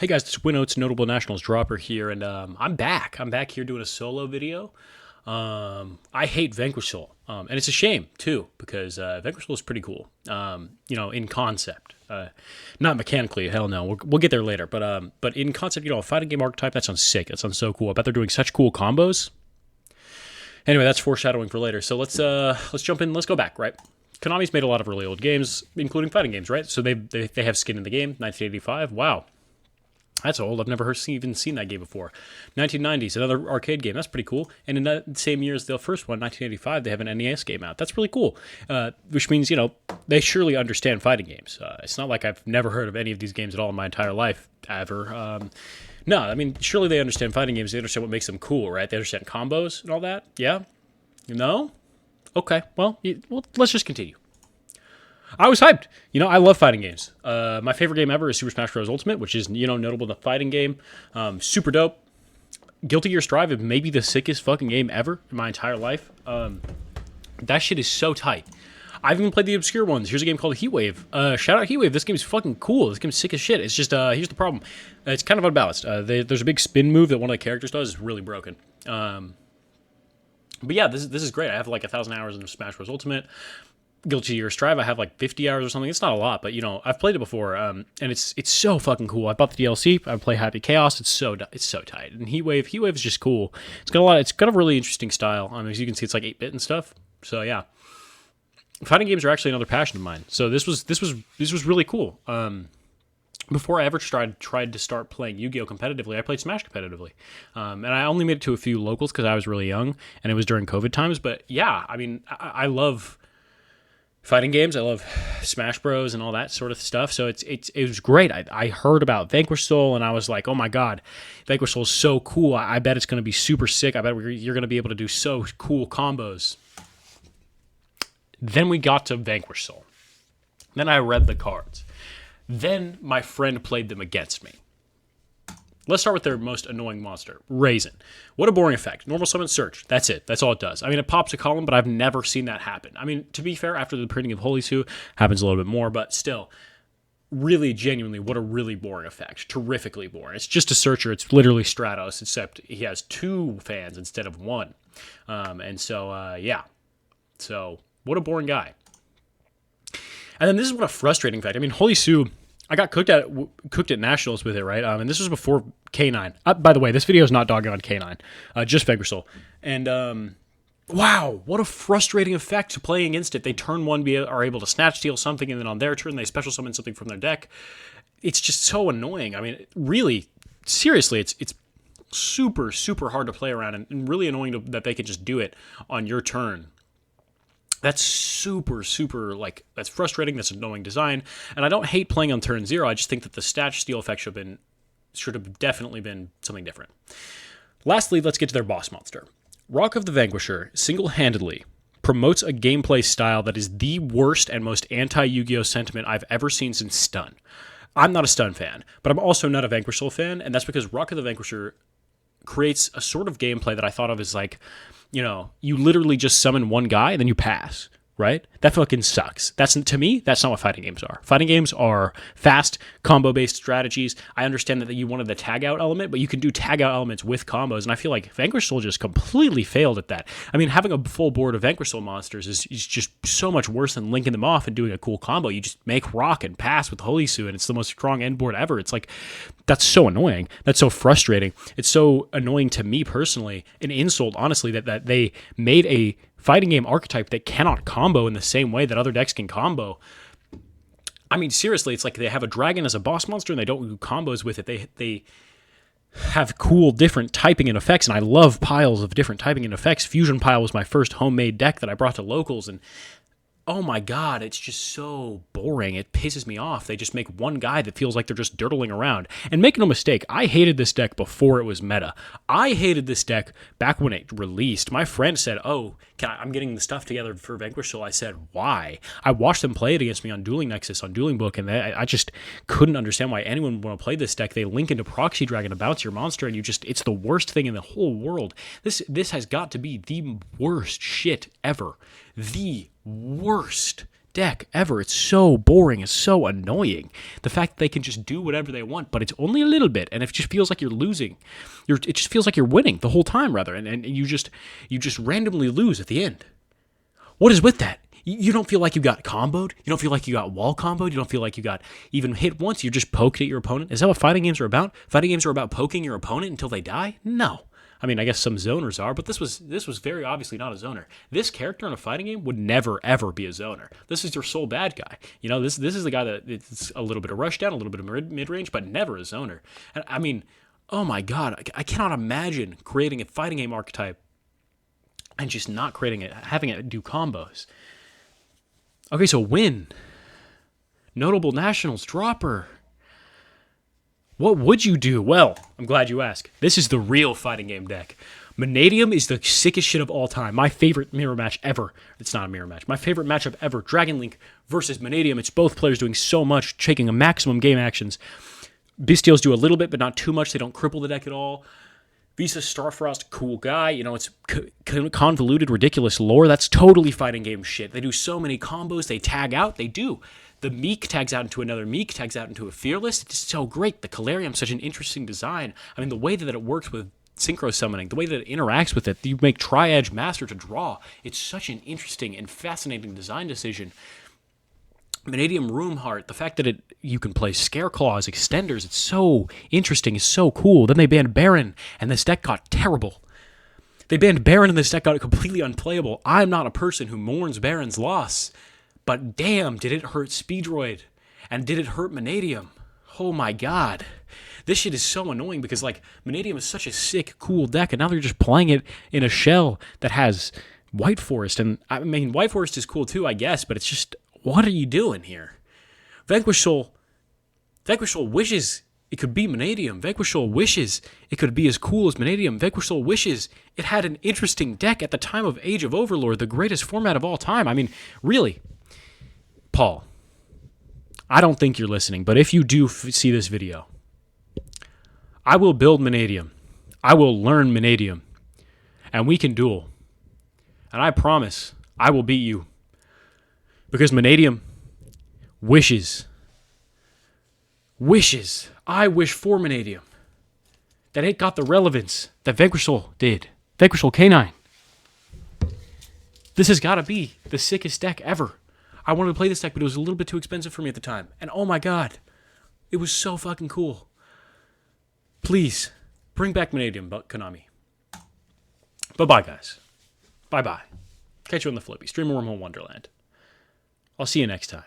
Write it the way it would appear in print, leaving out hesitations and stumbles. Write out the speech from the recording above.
Hey guys, it's Winote's Notable Nationals Dropper here, and I'm back. I'm back here doing a solo video. I hate Vanquish Soul, and it's a shame too because Vanquish Soul is pretty cool. In concept, not mechanically. Hell no, we'll get there later. But in concept, a fighting game archetype that sounds sick. That sounds so cool. I bet they're doing such cool combos. Anyway, that's foreshadowing for later. So let's jump in. Let's go back. Right. Konami's made a lot of really old games, including fighting games. Right. So they have skin in the game. 1985. Wow. That's old. I've never even seen that game before. 1990s, another arcade game. That's pretty cool. And in that same year as the first one, 1985, they have an NES game out. That's really cool. Which means, they surely understand fighting games. It's not like I've never heard of any of these games at all in my entire life, ever. No, I mean, surely they understand fighting games. They understand what makes them cool, right? They understand combos and all that. Yeah? No? Okay. Well, let's just continue. I was hyped. I love fighting games. My favorite game ever is Super Smash Bros. Ultimate, which is, notable in the fighting game. Super dope. Guilty Gear Strive is maybe the sickest fucking game ever in my entire life. That shit is so tight. I've even played the obscure ones. Here's a game called Heatwave. Shout out Heatwave. This game's fucking cool. This game's sick as shit. It's just, here's the problem. It's kind of unbalanced. There's a big spin move that one of the characters does. It's really broken. But yeah, this is great. I have like 1,000 hours in Smash Bros. Ultimate. Guilty Gear Strive, I have like 50 hours or something. It's not a lot, but I've played it before, and it's so fucking cool. I bought the DLC. I play Happy Chaos. It's so tight. And Heatwave is just cool. It's got a really interesting style. As you can see, it's like 8-bit and stuff. So yeah, fighting games are actually another passion of mine. So this was really cool. Before I ever tried to start playing Yu-Gi-Oh competitively, I played Smash competitively, and I only made it to a few locals because I was really young and it was during COVID times. But yeah, I love fighting games. I love Smash Bros. And all that sort of stuff. So it was great. I heard about Vanquish Soul and I was like, oh my god, Vanquish Soul is so cool. I bet it's going to be super sick. I bet you're going to be able to do so cool combos. Then we got to Vanquish Soul. Then I read the cards. Then my friend played them against me. Let's start with their most annoying monster, Raisin. What a boring effect. Normal summon search. That's it. That's all it does. It pops a column, but I've never seen that happen. To be fair, after the printing of Holy Sue, happens a little bit more, but still, really, genuinely, what a really boring effect. Terrifically boring. It's just a searcher. It's literally Stratos, except he has 2 fans instead of 1. Yeah. So, what a boring guy. And then this is what a frustrating fact. Holy Sue, I got cooked at Nationals with it, right? And this was before K9. By the way, this video is not dogging on K9, just Vanquish Soul. And wow, what a frustrating effect to play against it. They turn 1 are able to snatch steal something, and then on their turn they special summon something from their deck. It's just so annoying. Really, seriously, it's super, super hard to play around and really annoying that they can just do it on your turn. That's super, super, that's frustrating. That's annoying design. And I don't hate playing on turn 0. I just think that the snatch steal effect should have definitely been something different. Lastly, let's get to their boss monster. Rock of the Vanquisher single-handedly promotes a gameplay style that is the worst and most anti-Yu-Gi-Oh sentiment I've ever seen since Stun. I'm not a Stun fan, but I'm also not a Vanquish Soul fan, and that's because Rock of the Vanquisher creates a sort of gameplay that I thought of as you literally just summon one guy and then you pass, right? That fucking sucks. To me, that's not what fighting games are. Fighting games are fast, combo-based strategies. I understand that you wanted the tag-out element, but you can do tag-out elements with combos, and I feel like Vanquish Soul just completely failed at that. Having a full board of Vanquish Soul monsters is just so much worse than linking them off and doing a cool combo. You just make rock and pass with Holy Sue, and it's the most strong end board ever. It's like, that's so annoying. That's so frustrating. It's so annoying to me personally, an insult, honestly, that they made a fighting game archetype that cannot combo in the same way that other decks can combo. Seriously, it's like they have a dragon as a boss monster and they don't do combos with it. They have cool different typing and effects, and I love piles of different typing and effects. Fusion Pile was my first homemade deck that I brought to locals, and oh my god, it's just so boring. It pisses me off. They just make one guy that feels like they're just dirtling around. And make no mistake, I hated this deck before it was meta. I hated this deck back when it released. My friend said, oh, I'm getting the stuff together for Vanquish Soul. I said, why? I watched them play it against me on Dueling Nexus, on Dueling Book, and I just couldn't understand why anyone would want to play this deck. They link into Proxy Dragon to bounce your monster, and it's the worst thing in the whole world. This has got to be the worst shit ever. The worst deck ever. It's so boring. It's so annoying. The fact that they can just do whatever they want, but it's only a little bit, and it just feels like you're losing. It just feels like you're winning the whole time, rather, and you just randomly lose at the end. What is with that? You don't feel like you got comboed. You don't feel like you got wall comboed. You don't feel like you got even hit once. You're just poked at your opponent. Is that what fighting games are about? Fighting games are about poking your opponent until they die? No. I mean, I guess some zoners are, but this was very obviously not a zoner. This character in a fighting game would never, ever be a zoner. This is your sole bad guy. You know, this is the guy that it's a little bit of rushdown, a little bit of mid-range, but never a zoner. And I mean, oh my God, I cannot imagine creating a fighting game archetype and just not creating it, having it do combos. Okay, so win. Notable Nationals dropper. What would you do? Well, I'm glad you asked. This is the real fighting game deck. Manadium is the sickest shit of all time. My favorite mirror match ever. It's not a mirror match. My favorite matchup ever. Dragon Link versus Manadium. It's both players doing so much, taking a maximum game actions. Bestials do a little bit, but not too much. They don't cripple the deck at all. Visa Starfrost, cool guy. You know, it's convoluted, ridiculous lore. That's totally fighting game shit. They do so many combos. They tag out. They do. The Meek tags out into another Meek, tags out into a Fearless. It's so great. The Calarium's such an interesting design. I mean, the way that it works with Synchro Summoning, the way that it interacts with it, you make Tri-Edge Master to draw. It's such an interesting and fascinating design decision. Vanadium Roomheart, the fact that you can play Scareclaw as extenders, it's so interesting, it's so cool. Then they banned Baron, and this deck got terrible. They banned Baron, and this deck got completely unplayable. I'm not a person who mourns Baron's loss, but damn, did it hurt Speedroid, and did it hurt Vanadium? Oh my God. This shit is so annoying because, like, Vanadium is such a sick, cool deck, and now they're just playing it in a shell that has White Forest, and I mean, White Forest is cool too, I guess, but it's just, what are you doing here? Vanquish Soul wishes it could be Vanadium. Vanquish Soul wishes it could be as cool as Vanadium. Vanquish Soul wishes it had an interesting deck at the time of Age of Overlord, the greatest format of all time. I mean, really, Paul, I don't think you're listening, but if you do see this video, I will build Vanadium. I will learn Vanadium, and we can duel. And I promise I will beat you. Because Vanadium wishes. I wish for Vanadium that it got the relevance that Vanquish Soul did. Vanquish Soul K9. This has got to be the sickest deck ever. I wanted to play this deck, but it was a little bit too expensive for me at the time. And oh my God, it was so fucking cool. Please, bring back Vanadium, Konami. Bye-bye, guys. Bye-bye. Catch you on the flippy. Stream Wormhole Wonderland. I'll see you next time.